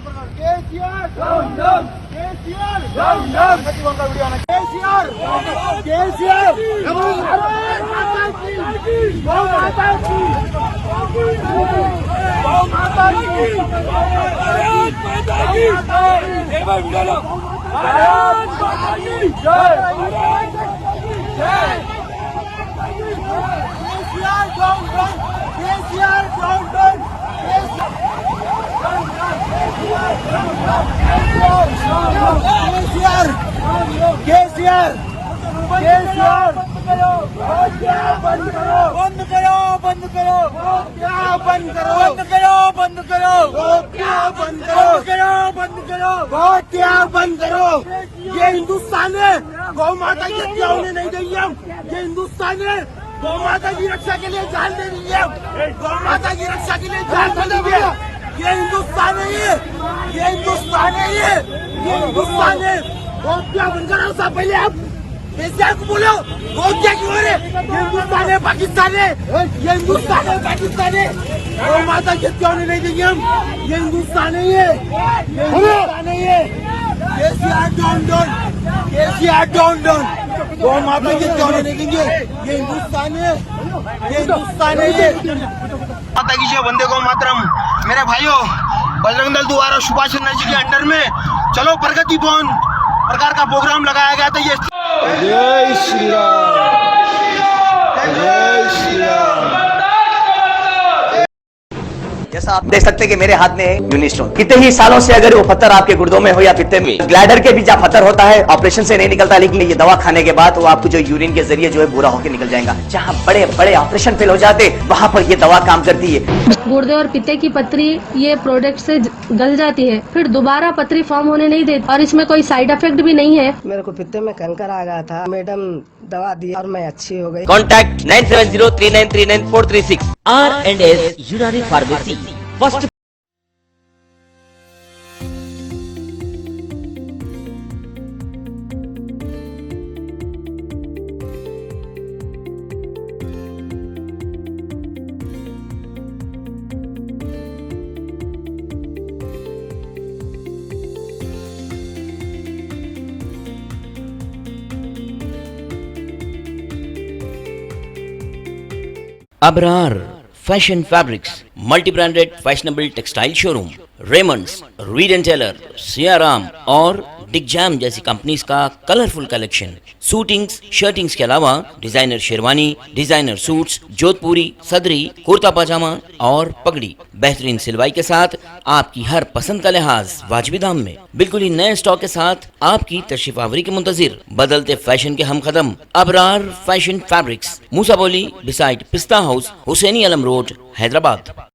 KCR down down KCR down down KCR KCR गौ माता की गौ माता की गौ माता की भारत माता की जय भारत माता की जय जय KCR down down KCR down down KCR KCR KCR बंद करो बंद करो बंद करो बंद करो बंद करो बंद करो बंद करो बंद करो बंद करो ये हिंदुस्तान है गौ माता की हत्या होने नहीं देंगे हम ये हिंदुस्तान है गौ माता की रक्षा के लिए जान दे देंगे हम गौ माता की रक्षा के लिए जान दे देंगे ये हिंदुस्तान है ये हिंदुस्तान है ये हिंदुस्तान है क्या बंद करो साहब पहले आप केसीआर को बोलो क्या क्यों हो रहे ये हिंदुस्तान है पाकिस्तान है ये हिंदुस्तान है पाकिस्तान है गौ माता की हत्या होने नहीं देंगे हम ये हिंदुस्तान है ये हिंदुस्तान है ये KCR down down KCR down down गौ माता की हत्या होने नहीं देंगे ये हिंदुस्तान है ये हिंदुस्तान है ये माता की जय वंदे गौ मातरम। मेरे भाइयों बजरंगदल द्वारा सुभाष चंद्र जी के अंडर में चलो प्रगति भवन प्रकार का प्रोग्राम लगाया गया था ये जय श्री राम जय श्री राम। जैसा आप देख सकते हैं कि मेरे हाथ में यूनिस्टोन कितने ही सालों से अगर वो पत्थर आपके गुर्दों में हो या पित्ते में ग्लैडर के भी जहाँ पत्थर होता है ऑपरेशन से नहीं निकलता लेकिन ये दवा खाने के बाद वो आपको जो यूरिन के जरिए जो है बुरा होकर निकल जाएगा। जहाँ बड़े बड़े ऑपरेशन फेल हो जाते वहाँ पर ये दवा काम करती है। गुर्दे और पित्ते की पथरी ये प्रोडक्ट से गल जाती है फिर दोबारा पथरी फॉर्म होने नहीं देती और इसमें कोई साइड इफेक्ट भी नहीं है। मेरे को पित्ते में कैंकर आ गया था मैडम दवा दी और मैं अच्छी हो गई। कॉन्टैक्ट 9703939436 R&S यूनानी pharmacy first. Abrar Fashion Fabrics, multi-branded fashionable textile showroom, Raymond's, Reed and Taylor, Siaram और डिग जैम जैसी कंपनीज का कलरफुल कलेक्शन, सूटिंग्स शर्टिंग्स के अलावा डिजाइनर शेरवानी, डिजाइनर सूट्स, जोधपुरी, सदरी, कुर्ता पजामा और पगड़ी बेहतरीन सिलवाई के साथ आपकी हर पसंद का लिहाज वाजिबी दाम में बिल्कुल ही नए स्टॉक के साथ आपकी तशरीफ आवरी के मुंतजिर बदलते फैशन के हम कदम अबरार फैशन फैब्रिक्स, मूसा बोली बिसाइड पिस्ता हाउस, हुसैनी अलम रोड, हैदराबाद।